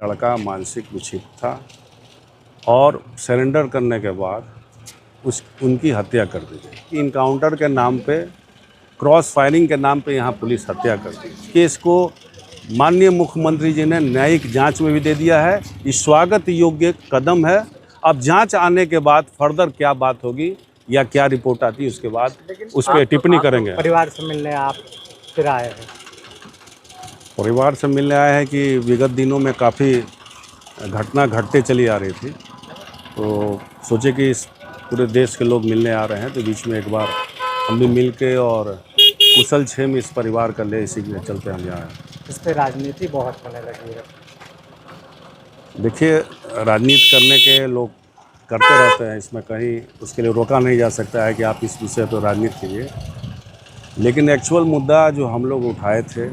लड़का मानसिक विक्षिप्त था और सरेंडर करने के बाद उनकी हत्या कर दी गई। इनकाउंटर के नाम पे, क्रॉस फायरिंग के नाम पे यहाँ पुलिस हत्या कर दी। केस को माननीय मुख्यमंत्री जी ने न्यायिक जांच में भी दे दिया है। ये स्वागत योग्य कदम है। अब जांच आने के बाद फर्दर क्या बात होगी या क्या रिपोर्ट आती है उसके बाद उस पर टिप्पणी करेंगे। परिवार से मिलने आप फिर आए हैं? परिवार से मिलने आए हैं कि विगत दिनों में काफ़ी घटना घटते चली आ रही थी, तो सोचे कि इस पूरे देश के लोग मिलने आ रहे हैं तो बीच में एक बार हम भी मिल के और कुशल क्षेम इस परिवार का ले, इसी के चलते हम यहाँ आए। इस पर राजनीति बहुत होने लगी है। देखिए, राजनीति करने के लोग करते रहते हैं, इसमें कहीं उसके लिए रोका नहीं जा सकता है कि आप इस विषय पर राजनीति कीजिए। लेकिन एक्चुअल मुद्दा जो हम लोग उठाए थे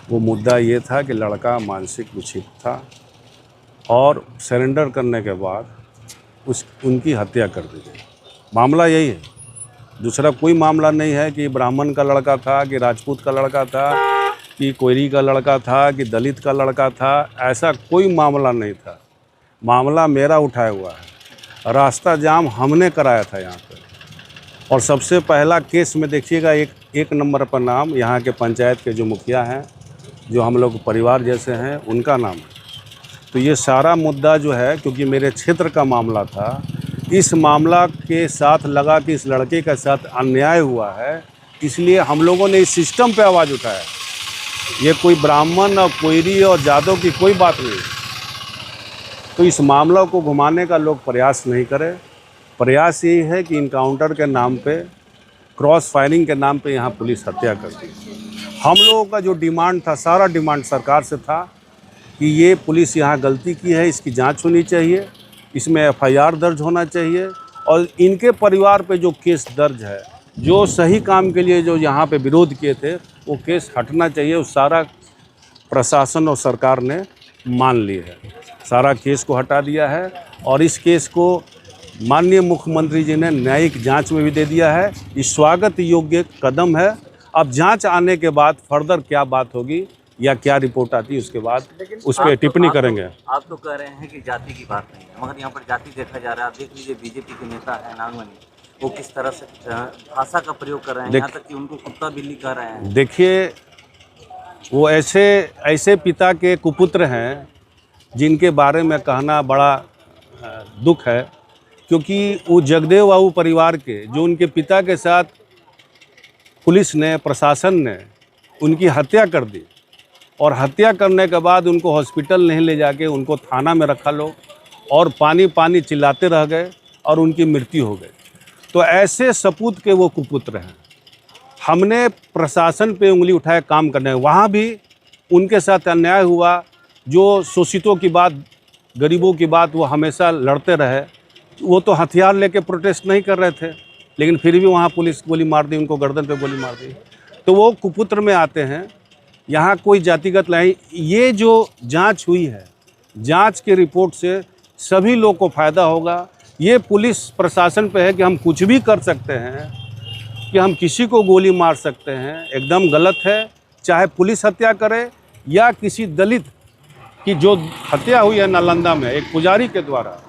वो मुद्दा ये था कि लड़का मानसिक विक्षिप्त था और सरेंडर करने के बाद उनकी हत्या कर दी गई। मामला यही है, दूसरा कोई मामला नहीं है कि ब्राह्मण का लड़का था, कि राजपूत का लड़का था, कि कोयरी का लड़का था, कि दलित का लड़का था। ऐसा कोई मामला नहीं था। मामला मेरा उठाया हुआ है। रास्ता जाम हमने कराया था यहाँ पे। और सबसे पहला केस में देखिएगा एक नंबर पर नाम यहाँ के पंचायत के जो मुखिया हैं, जो हम लोग परिवार जैसे हैं, उनका नाम है। तो ये सारा मुद्दा जो है, क्योंकि मेरे क्षेत्र का मामला था, इस मामला के साथ लगा कि इस लड़के के साथ अन्याय हुआ है, इसलिए हम लोगों ने इस सिस्टम पे आवाज़ उठाया। ये कोई ब्राह्मण और कोयरी और जादव की कोई बात नहीं। तो इस मामला को घुमाने का लोग प्रयास नहीं करें। प्रयास यही है कि इनकाउंटर के नाम पे, क्रॉस फायरिंग के नाम पे यहाँ पुलिस हत्या कर दी। हम लोगों का जो डिमांड था, सारा डिमांड सरकार से था कि ये पुलिस यहाँ गलती की है, इसकी जांच होनी चाहिए, इसमें एफआईआर दर्ज होना चाहिए और इनके परिवार पे जो केस दर्ज है, जो सही काम के लिए जो यहाँ पे विरोध किए थे, वो केस हटना चाहिए। उस सारा प्रशासन और सरकार ने मान ली है, सारा केस को हटा दिया है और इस केस को माननीय मुख्यमंत्री जी ने न्यायिक जांच में भी दे दिया है। ये स्वागत योग्य कदम है। अब जांच आने के बाद फर्दर क्या बात होगी या क्या रिपोर्ट आती है उसके बाद उस पर टिप्पणी करेंगे। आप तो कह रहे हैं कि जाति की बात नहीं है, मगर यहाँ पर जाति देखा जा रहा है। आप देख लीजिए, बीजेपी के नेता है नागमणि, वो किस तरह से भाषा का प्रयोग कर रहे हैं, यहाँ तक कि उनको कुत्ता बिल्ली कह रहे हैं। देखिए, वो ऐसे पिता के कुपुत्र हैं जिनके बारे में कहना बड़ा दुख है, क्योंकि वो जगदेव बाबू परिवार के, जो उनके पिता के साथ पुलिस ने, प्रशासन ने उनकी हत्या कर दी और हत्या करने के बाद उनको हॉस्पिटल नहीं ले जाके उनको थाना में रखा लोग और पानी पानी चिल्लाते रह गए और उनकी मृत्यु हो गई। तो ऐसे सपूत के वो कुपुत्र हैं। हमने प्रशासन पे उंगली उठाए काम करने, वहाँ भी उनके साथ अन्याय हुआ। जो शोषितों की बात, गरीबों की बात वो हमेशा लड़ते रहे। वो तो हथियार लेके प्रोटेस्ट नहीं कर रहे थे, लेकिन फिर भी वहाँ पुलिस गोली मार दी, उनको गर्दन पे गोली मार दी। तो वो कुपुत्र में आते हैं। यहाँ कोई जातिगत नहीं। ये जो जांच हुई है, जांच के रिपोर्ट से सभी लोग को फ़ायदा होगा। ये पुलिस प्रशासन पे है कि हम कुछ भी कर सकते हैं, कि हम किसी को गोली मार सकते हैं, एकदम गलत है। चाहे पुलिस हत्या करे या किसी दलित की जो हत्या हुई है नालंदा में एक पुजारी के द्वारा,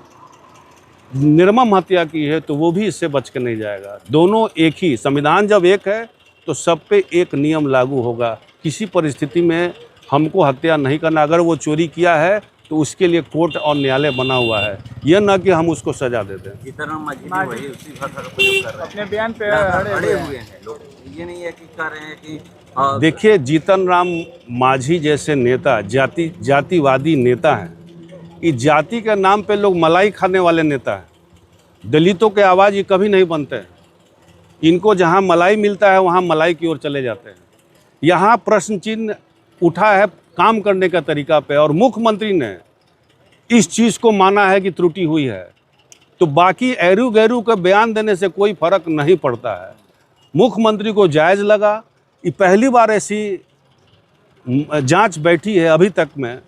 निर्मम हत्या की है, तो वो भी इससे बच के नहीं जाएगा। दोनों एक ही, संविधान जब एक है तो सब पे एक नियम लागू होगा। किसी परिस्थिति में हमको हत्या नहीं करना। अगर वो चोरी किया है तो उसके लिए कोर्ट और न्यायालय बना हुआ है, यह न कि हम उसको सजा दे दें। जितना मजीदी वही उसी भाषा का प्रयोग कर रहे हैं, अपने बयान पे अड़े हुए हैं लोग। ये नहीं है कि कह रहे हैं कि देखिए, जीतन राम मांझी जैसे नेता जातिवादी नेता हैं। इस जाति के नाम पे लोग मलाई खाने वाले नेता हैं। दलितों के आवाज़ ये कभी नहीं बनते हैं। इनको जहाँ मलाई मिलता है वहाँ मलाई की ओर चले जाते हैं। यहाँ प्रश्न चिन्ह उठा है काम करने का तरीका पे, और मुख्यमंत्री ने इस चीज़ को माना है कि त्रुटि हुई है। तो बाकी एरू गैरू का बयान देने से कोई फर्क नहीं पड़ता है। मुख्यमंत्री को जायज़ लगा। ये पहली बार ऐसी जांच बैठी है अभी तक में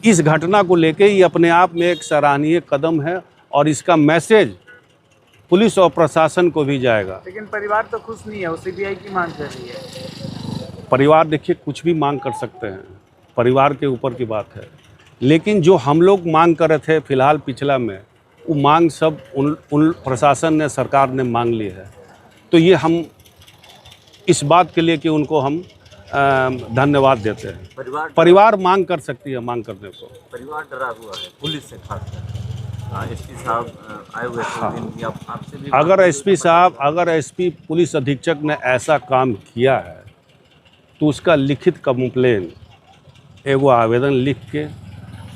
इस घटना को लेके। ये अपने आप में एक सराहनीय कदम है और इसका मैसेज पुलिस और प्रशासन को भी जाएगा। लेकिन परिवार तो खुश नहीं है, वो सीबीआई की मांग कर रही है। परिवार देखिए कुछ भी मांग कर सकते हैं। परिवार के ऊपर की बात है। लेकिन जो हम लोग मांग कर रहे थे फिलहाल पिछला में, वो मांग सब उन प्रशासन ने, सरकार ने मांग ली है। तो ये हम इस बात के लिए कि उनको हम धन्यवाद देते हैं। परिवार मांग कर सकती है, मांग करने को। परिवार डरा हुआ है पुलिस से, खासकर एसपी साहब आए हुए थे दिन की, आपसे भी अगर एसपी पुलिस अधीक्षक ने ऐसा काम किया है तो उसका लिखित कंप्लेन, एगो आवेदन लिख के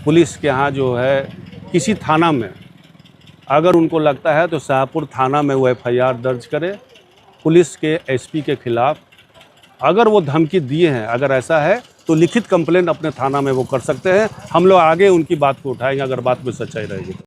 पुलिस के यहाँ जो है किसी थाना में, अगर उनको लगता है तो शाहपुर थाना में वो FIR दर्ज करे पुलिस के एसपी के खिलाफ। अगर वो धमकी दिए हैं, अगर ऐसा है तो लिखित कंप्लेंट अपने थाना में वो कर सकते हैं। हम लोग आगे उनकी बात को उठाएंगे अगर बात में सच्चाई रहेगी।